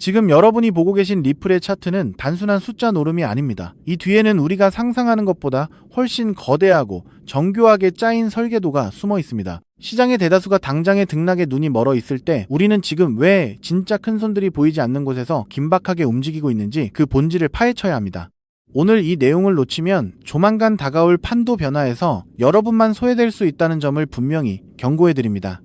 지금 여러분이 보고 계신 리플의 차트는 단순한 숫자 노름이 아닙니다. 이 뒤에는 우리가 상상하는 것보다 훨씬 거대하고 정교하게 짜인 설계도가 숨어 있습니다. 시장의 대다수가 당장의 등락에 눈이 멀어 있을 때 우리는 지금 왜 진짜 큰 손들이 보이지 않는 곳에서 긴박하게 움직이고 있는지 그 본질을 파헤쳐야 합니다. 오늘 이 내용을 놓치면 조만간 다가올 판도 변화에서 여러분만 소외될 수 있다는 점을 분명히 경고해드립니다.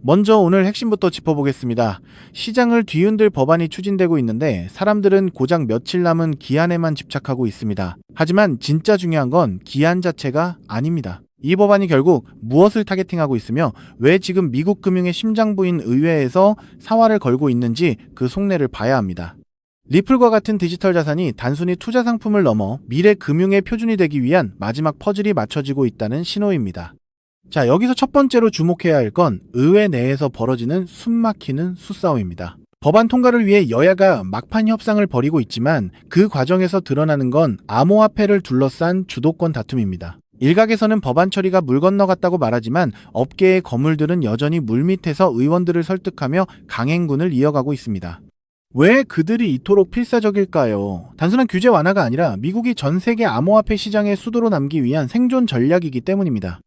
먼저 오늘 핵심부터 짚어보겠습니다. 시장을 뒤흔들 법안이 추진되고 있는데 사람들은 고작 며칠 남은 기한에만 집착하고 있습니다. 하지만 진짜 중요한 건 기한 자체가 아닙니다. 이 법안이 결국 무엇을 타겟팅하고 있으며 왜 지금 미국 금융의 심장부인 의회에서 사활을 걸고 있는지 그 속내를 봐야 합니다. 리플과 같은 디지털 자산이 단순히 투자 상품을 넘어 미래 금융의 표준이 되기 위한 마지막 퍼즐이 맞춰지고 있다는 신호입니다. 자, 여기서 첫 번째로 주목해야 할 건 의회 내에서 벌어지는 숨막히는 수싸움입니다. 법안 통과를 위해 여야가 막판 협상을 벌이고 있지만 그 과정에서 드러나는 건 암호화폐를 둘러싼 주도권 다툼입니다. 일각에서는 법안 처리가 물 건너갔다고 말하지만 업계의 거물들은 여전히 물밑에서 의원들을 설득하며 강행군을 이어가고 있습니다. 왜 그들이 이토록 필사적일까요? 단순한 규제 완화가 아니라 미국이 전 세계 암호화폐 시장의 수도로 남기 위한 생존 전략이기 때문입니다.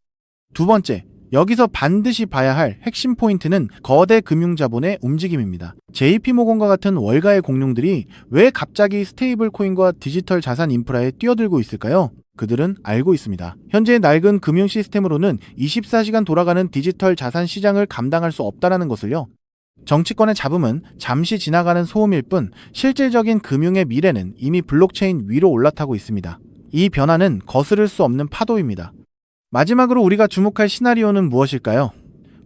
두 번째, 여기서 반드시 봐야 할 핵심 포인트는 거대 금융자본의 움직임입니다. JP모건과 같은 월가의 공룡들이 왜 갑자기 스테이블 코인과 디지털 자산 인프라에 뛰어들고 있을까요? 그들은 알고 있습니다. 현재의 낡은 금융 시스템으로는 24시간 돌아가는 디지털 자산 시장을 감당할 수 없다는 것을요. 정치권의 잡음은 잠시 지나가는 소음일 뿐 실질적인 금융의 미래는 이미 블록체인 위로 올라타고 있습니다. 이 변화는 거스를 수 없는 파도입니다. 마지막으로 우리가 주목할 시나리오는 무엇일까요?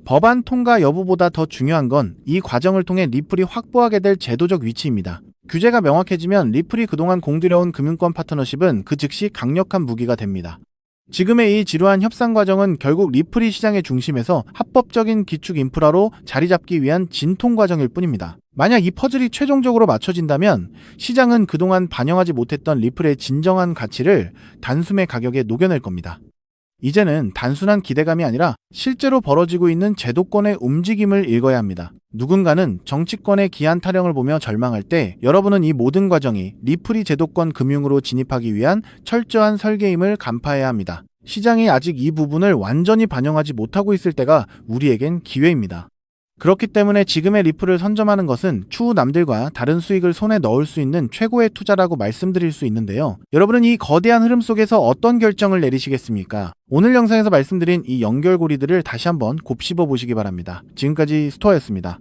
법안 통과 여부보다 더 중요한 건 이 과정을 통해 리플이 확보하게 될 제도적 위치입니다. 규제가 명확해지면 리플이 그동안 공들여온 금융권 파트너십은 그 즉시 강력한 무기가 됩니다. 지금의 이 지루한 협상 과정은 결국 리플이 시장의 중심에서 합법적인 기축 인프라로 자리 잡기 위한 진통 과정일 뿐입니다. 만약 이 퍼즐이 최종적으로 맞춰진다면 시장은 그동안 반영하지 못했던 리플의 진정한 가치를 단숨에 가격에 녹여낼 겁니다. 이제는 단순한 기대감이 아니라 실제로 벌어지고 있는 제도권의 움직임을 읽어야 합니다. 누군가는 정치권의 기한 타령을 보며 절망할 때 여러분은 이 모든 과정이 리플이 제도권 금융으로 진입하기 위한 철저한 설계임을 간파해야 합니다. 시장이 아직 이 부분을 완전히 반영하지 못하고 있을 때가 우리에겐 기회입니다. 그렇기 때문에 지금의 리플을 선점하는 것은 추후 남들과 다른 수익을 손에 넣을 수 있는 최고의 투자라고 말씀드릴 수 있는데요. 여러분은 이 거대한 흐름 속에서 어떤 결정을 내리시겠습니까? 오늘 영상에서 말씀드린 이 연결고리들을 다시 한번 곱씹어 보시기 바랍니다. 지금까지 스토어였습니다.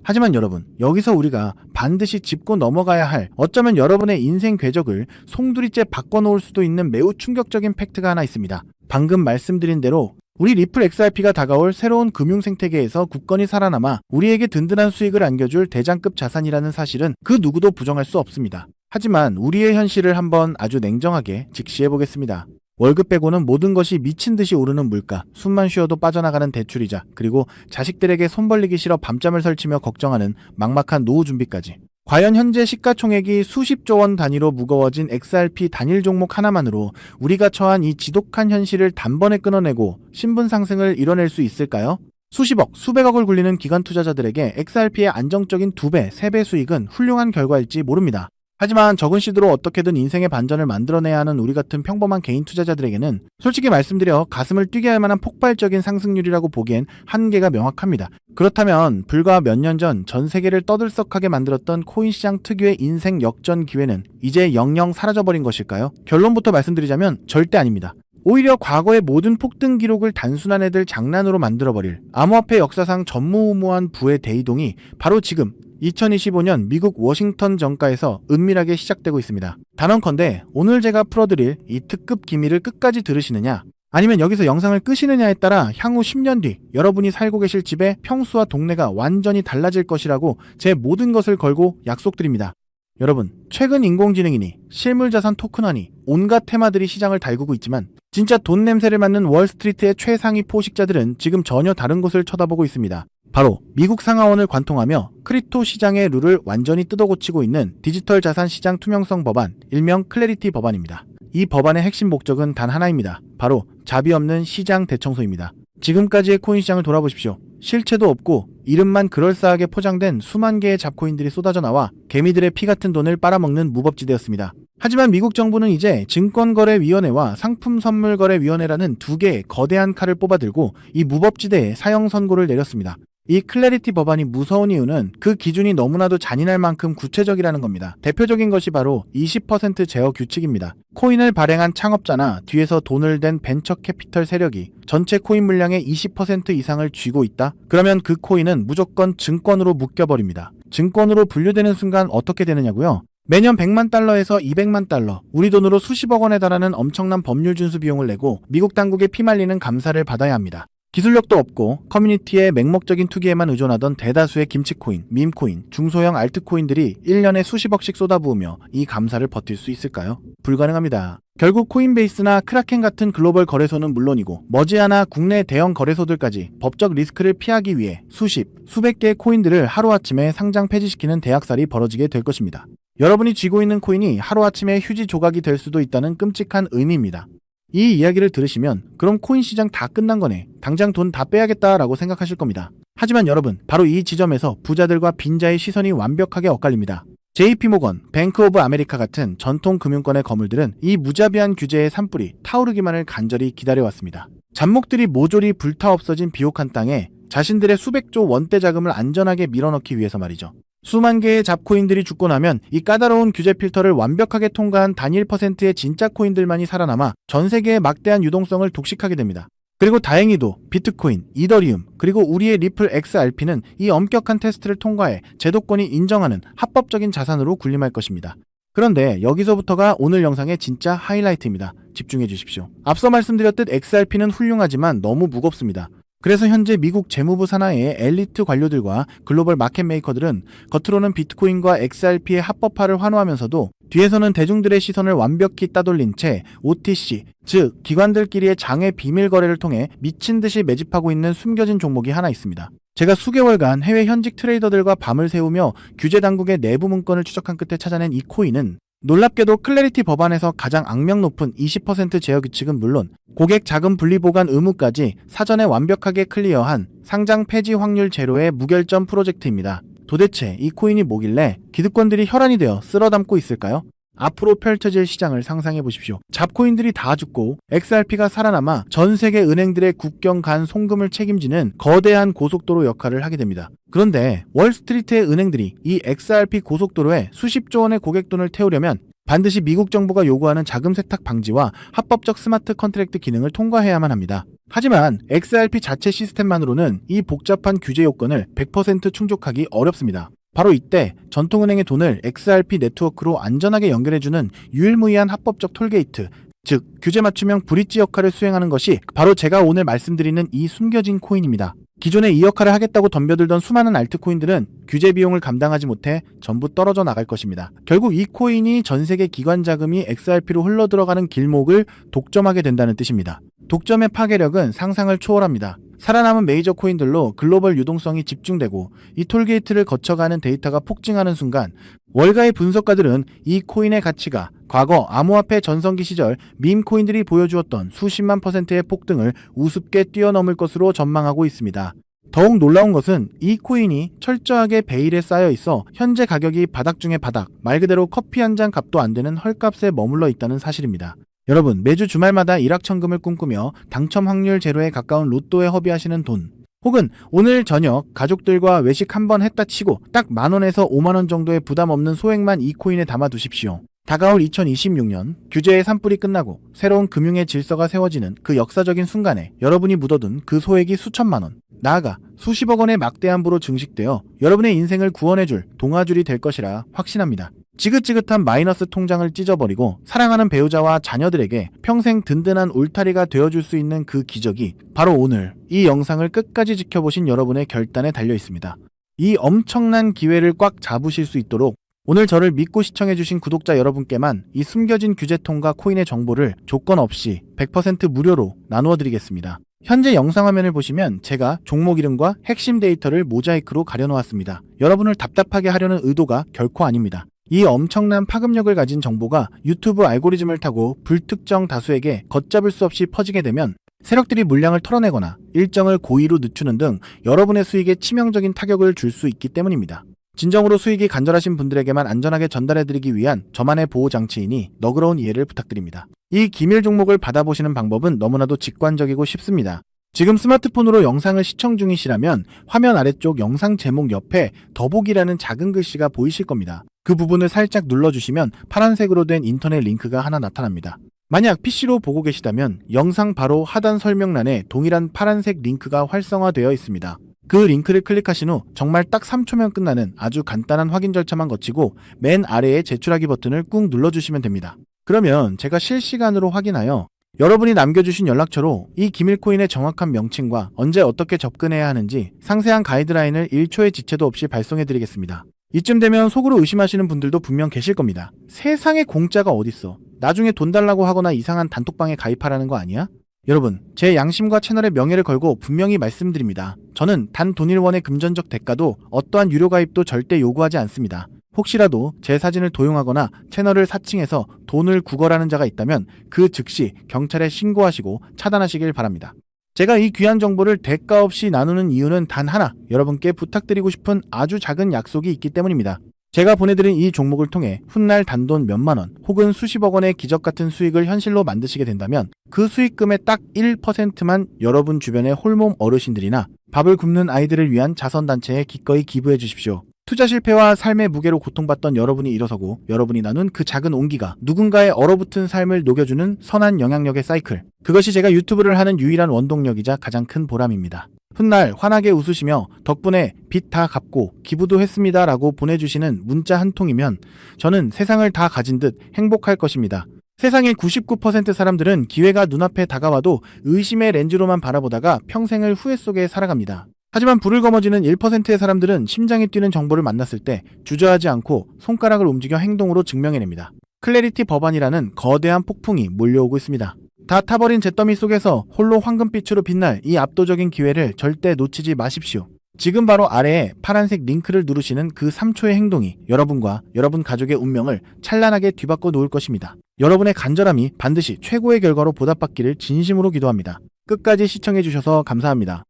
하지만 여러분, 여기서 우리가 반드시 짚고 넘어가야 할 어쩌면 여러분의 인생 궤적을 송두리째 바꿔놓을 수도 있는 매우 충격적인 팩트가 하나 있습니다. 방금 말씀드린 대로 우리 리플 XRP가 다가올 새로운 금융 생태계에서 굳건히 살아남아 우리에게 든든한 수익을 안겨줄 대장급 자산이라는 사실은 그 누구도 부정할 수 없습니다. 하지만 우리의 현실을 한번 아주 냉정하게 직시해 보겠습니다. 월급 빼고는 모든 것이 미친 듯이 오르는 물가, 숨만 쉬어도 빠져나가는 대출이자, 그리고 자식들에게 손 벌리기 싫어 밤잠을 설치며 걱정하는 막막한 노후 준비까지. 과연 현재 시가총액이 수십조 원 단위로 무거워진 XRP 단일 종목 하나만으로 우리가 처한 이 지독한 현실을 단번에 끊어내고 신분 상승을 이뤄낼 수 있을까요? 수십억, 수백억을 굴리는 기관 투자자들에게 XRP의 안정적인 2배, 3배 수익은 훌륭한 결과일지 모릅니다. 하지만 적은 시드로 어떻게든 인생의 반전을 만들어내야 하는 우리 같은 평범한 개인 투자자들에게는 솔직히 말씀드려 가슴을 뛰게 할 만한 폭발적인 상승률이라고 보기엔 한계가 명확합니다. 그렇다면 불과 몇 년 전 전 세계를 떠들썩하게 만들었던 코인 시장 특유의 인생 역전 기회는 이제 영영 사라져버린 것일까요? 결론부터 말씀드리자면 절대 아닙니다. 오히려 과거의 모든 폭등 기록을 단순한 애들 장난으로 만들어버릴 암호화폐 역사상 전무후무한 부의 대이동이 바로 지금 2025년 미국 워싱턴 정가에서 은밀하게 시작되고 있습니다. 단언컨대 오늘 제가 풀어드릴 이 특급 기밀을 끝까지 들으시느냐, 아니면 여기서 영상을 끄시느냐에 따라 향후 10년 뒤 여러분이 살고 계실 집의 평수와 동네가 완전히 달라질 것이라고 제 모든 것을 걸고 약속드립니다. 여러분, 최근 인공지능이니 실물자산 토큰화니 온갖 테마들이 시장을 달구고 있지만 진짜 돈 냄새를 맡는 월스트리트의 최상위 포식자들은 지금 전혀 다른 곳을 쳐다보고 있습니다. 바로 미국 상하원을 관통하며 크립토 시장의 룰을 완전히 뜯어고치고 있는 디지털 자산 시장 투명성 법안, 일명 클래리티 법안입니다. 이 법안의 핵심 목적은 단 하나입니다. 바로 자비 없는 시장 대청소입니다. 지금까지의 코인 시장을 돌아보십시오. 실체도 없고 이름만 그럴싸하게 포장된 수만 개의 잡코인들이 쏟아져 나와 개미들의 피 같은 돈을 빨아먹는 무법지대였습니다. 하지만 미국 정부는 이제 증권거래위원회와 상품선물거래위원회라는 두 개의 거대한 칼을 뽑아들고 이 무법지대에 사형 선고를 내렸습니다. 이 클래리티 법안이 무서운 이유는 그 기준이 너무나도 잔인할 만큼 구체적이라는 겁니다. 대표적인 것이 바로 20% 제어 규칙입니다. 코인을 발행한 창업자나 뒤에서 돈을 댄 벤처 캐피털 세력이 전체 코인 물량의 20% 이상을 쥐고 있다? 그러면 그 코인은 무조건 증권으로 묶여버립니다. 증권으로 분류되는 순간 어떻게 되느냐고요? 매년 100만 달러에서 200만 달러, 우리 돈으로 수십억 원에 달하는 엄청난 법률 준수 비용을 내고 미국 당국에 피말리는 감사를 받아야 합니다. 기술력도 없고 커뮤니티의 맹목적인 투기에만 의존하던 대다수의 김치코인, 밈코인, 중소형 알트코인들이 1년에 수십억씩 쏟아부으며 이 감사를 버틸 수 있을까요? 불가능합니다. 결국 코인베이스나 크라켄 같은 글로벌 거래소는 물론이고 머지않아 국내 대형 거래소들까지 법적 리스크를 피하기 위해 수백 개의 코인들을 하루아침에 상장 폐지시키는 대학살이 벌어지게 될 것입니다. 여러분이 쥐고 있는 코인이 하루아침에 휴지 조각이 될 수도 있다는 끔찍한 의미입니다. 이 이야기를 들으시면 그럼 코인 시장 다 끝난 거네, 당장 돈 다 빼야겠다라고 생각하실 겁니다. 하지만 여러분, 바로 이 지점에서 부자들과 빈자의 시선이 완벽하게 엇갈립니다. JP모건, 뱅크 오브 아메리카 같은 전통 금융권의 거물들은 이 무자비한 규제의 산불이 타오르기만을 간절히 기다려왔습니다. 잡목들이 모조리 불타 없어진 비옥한 땅에 자신들의 수백조 원대 자금을 안전하게 밀어넣기 위해서 말이죠. 수만 개의 잡코인들이 죽고 나면 이 까다로운 규제 필터를 완벽하게 통과한 단일 %의 진짜 코인들만이 살아남아 전 세계의 막대한 유동성을 독식하게 됩니다. 그리고 다행히도 비트코인, 이더리움, 그리고 우리의 리플 XRP는 이 엄격한 테스트를 통과해 제도권이 인정하는 합법적인 자산으로 군림할 것입니다. 그런데 여기서부터가 오늘 영상의 진짜 하이라이트입니다. 집중해 주십시오. 앞서 말씀드렸듯 XRP는 훌륭하지만 너무 무겁습니다. 그래서 현재 미국 재무부 산하의 엘리트 관료들과 글로벌 마켓 메이커들은 겉으로는 비트코인과 XRP의 합법화를 환호하면서도 뒤에서는 대중들의 시선을 완벽히 따돌린 채 OTC, 즉 기관들끼리의 장외 비밀 거래를 통해 미친 듯이 매집하고 있는 숨겨진 종목이 하나 있습니다. 제가 수개월간 해외 현직 트레이더들과 밤을 새우며 규제 당국의 내부 문건을 추적한 끝에 찾아낸 이 코인은 놀랍게도 클래리티 법안에서 가장 악명 높은 20% 제어 규칙은 물론 고객 자금 분리 보관 의무까지 사전에 완벽하게 클리어한 상장 폐지 확률 제로의 무결점 프로젝트입니다. 도대체 이 코인이 뭐길래 기득권들이 혈안이 되어 쓸어담고 있을까요? 앞으로 펼쳐질 시장을 상상해 보십시오. 잡코인들이 다 죽고 XRP가 살아남아 전 세계 은행들의 국경 간 송금을 책임지는 거대한 고속도로 역할을 하게 됩니다. 그런데 월스트리트의 은행들이 이 XRP 고속도로에 수십조 원의 고객돈을 태우려면 반드시 미국 정부가 요구하는 자금 세탁 방지와 합법적 스마트 컨트랙트 기능을 통과해야만 합니다. 하지만 XRP 자체 시스템만으로는 이 복잡한 규제 요건을 100% 충족하기 어렵습니다. 바로 이때 전통은행의 돈을 XRP 네트워크로 안전하게 연결해주는 유일무이한 합법적 톨게이트, 즉 규제 맞춤형 브릿지 역할을 수행하는 것이 바로 제가 오늘 말씀드리는 이 숨겨진 코인입니다. 기존에 이 역할을 하겠다고 덤벼들던 수많은 알트코인들은 규제 비용을 감당하지 못해 전부 떨어져 나갈 것입니다. 결국 이 코인이 전 세계 기관 자금이 XRP로 흘러들어가는 길목을 독점하게 된다는 뜻입니다. 독점의 파괴력은 상상을 초월합니다. 살아남은 메이저 코인들로 글로벌 유동성이 집중되고 이 톨게이트를 거쳐가는 데이터가 폭증하는 순간 월가의 분석가들은 이 코인의 가치가 과거 암호화폐 전성기 시절 밈 코인들이 보여주었던 수십만 %의 폭등을 우습게 뛰어넘을 것으로 전망하고 있습니다. 더욱 놀라운 것은 이 코인이 철저하게 베일에 쌓여 있어 현재 가격이 바닥 중의 바닥, 말 그대로 커피 한 잔 값도 안 되는 헐값에 머물러 있다는 사실입니다. 여러분, 매주 주말마다 일확천금을 꿈꾸며 당첨 확률 제로에 가까운 로또에 허비하시는 돈, 혹은 오늘 저녁 가족들과 외식 한번 했다 치고 딱 10,000원에서 50,000원 정도의 부담 없는 소액만 이 코인에 담아 두십시오. 다가올 2026년 규제의 산불이 끝나고 새로운 금융의 질서가 세워지는 그 역사적인 순간에 여러분이 묻어둔 그 소액이 수천만 원, 나아가 수십억 원의 막대한 부로 증식되어 여러분의 인생을 구원해줄 동아줄이 될 것이라 확신합니다. 지긋지긋한 마이너스 통장을 찢어버리고 사랑하는 배우자와 자녀들에게 평생 든든한 울타리가 되어줄 수 있는 그 기적이 바로 오늘 이 영상을 끝까지 지켜보신 여러분의 결단에 달려 있습니다. 이 엄청난 기회를 꽉 잡으실 수 있도록 오늘 저를 믿고 시청해주신 구독자 여러분께만 이 숨겨진 규제통과 코인의 정보를 조건 없이 100% 무료로 나누어드리겠습니다. 현재 영상 화면을 보시면 제가 종목 이름과 핵심 데이터를 모자이크로 가려놓았습니다. 여러분을 답답하게 하려는 의도가 결코 아닙니다. 이 엄청난 파급력을 가진 정보가 유튜브 알고리즘을 타고 불특정 다수에게 걷잡을 수 없이 퍼지게 되면 세력들이 물량을 털어내거나 일정을 고의로 늦추는 등 여러분의 수익에 치명적인 타격을 줄 수 있기 때문입니다. 진정으로 수익이 간절하신 분들에게만 안전하게 전달해드리기 위한 저만의 보호장치이니 너그러운 이해를 부탁드립니다. 이 기밀 종목을 받아보시는 방법은 너무나도 직관적이고 쉽습니다. 지금 스마트폰으로 영상을 시청 중이시라면 화면 아래쪽 영상 제목 옆에 더보기라는 작은 글씨가 보이실 겁니다. 그 부분을 살짝 눌러주시면 파란색으로 된 인터넷 링크가 하나 나타납니다. 만약 PC로 보고 계시다면 영상 바로 하단 설명란에 동일한 파란색 링크가 활성화되어 있습니다. 그 링크를 클릭하신 후 정말 딱 3초면 끝나는 아주 간단한 확인 절차만 거치고 맨 아래에 제출하기 버튼을 꾹 눌러주시면 됩니다. 그러면 제가 실시간으로 확인하여 여러분이 남겨주신 연락처로 이 기밀코인의 정확한 명칭과 언제 어떻게 접근해야 하는지 상세한 가이드라인을 1초의 지체도 없이 발송해드리겠습니다. 이쯤 되면 속으로 의심하시는 분들도 분명 계실 겁니다. 세상에 공짜가 어딨어. 나중에 돈 달라고 하거나 이상한 단톡방에 가입하라는 거 아니야? 여러분, 제 양심과 채널의 명예를 걸고 분명히 말씀드립니다. 저는 단 돈일원의 금전적 대가도 어떠한 유료 가입도 절대 요구하지 않습니다. 혹시라도 제 사진을 도용하거나 채널을 사칭해서 돈을 구걸하는 자가 있다면 그 즉시 경찰에 신고하시고 차단하시길 바랍니다. 제가 이 귀한 정보를 대가 없이 나누는 이유는 단 하나, 여러분께 부탁드리고 싶은 아주 작은 약속이 있기 때문입니다. 제가 보내드린 이 종목을 통해 훗날 단돈 몇만원 혹은 수십억 원의 기적 같은 수익을 현실로 만드시게 된다면 그 수익금의 딱 1%만 여러분 주변의 홀몸 어르신들이나 밥을 굶는 아이들을 위한 자선단체에 기꺼이 기부해 주십시오. 투자 실패와 삶의 무게로 고통받던 여러분이 일어서고 여러분이 나눈 그 작은 온기가 누군가의 얼어붙은 삶을 녹여주는 선한 영향력의 사이클. 그것이 제가 유튜브를 하는 유일한 원동력이자 가장 큰 보람입니다. 훗날 환하게 웃으시며 덕분에 빚 다 갚고 기부도 했습니다 라고 보내주시는 문자 한 통이면 저는 세상을 다 가진 듯 행복할 것입니다. 세상의 99% 사람들은 기회가 눈앞에 다가와도 의심의 렌즈로만 바라보다가 평생을 후회 속에 살아갑니다. 하지만 불을 거머쥐는 1%의 사람들은 심장이 뛰는 정보를 만났을 때 주저하지 않고 손가락을 움직여 행동으로 증명해냅니다. 클래리티 법안이라는 거대한 폭풍이 몰려오고 있습니다. 다 타버린 잿더미 속에서 홀로 황금빛으로 빛날 이 압도적인 기회를 절대 놓치지 마십시오. 지금 바로 아래에 파란색 링크를 누르시는 그 3초의 행동이 여러분과 여러분 가족의 운명을 찬란하게 뒤바꿔 놓을 것입니다. 여러분의 간절함이 반드시 최고의 결과로 보답받기를 진심으로 기도합니다. 끝까지 시청해주셔서 감사합니다.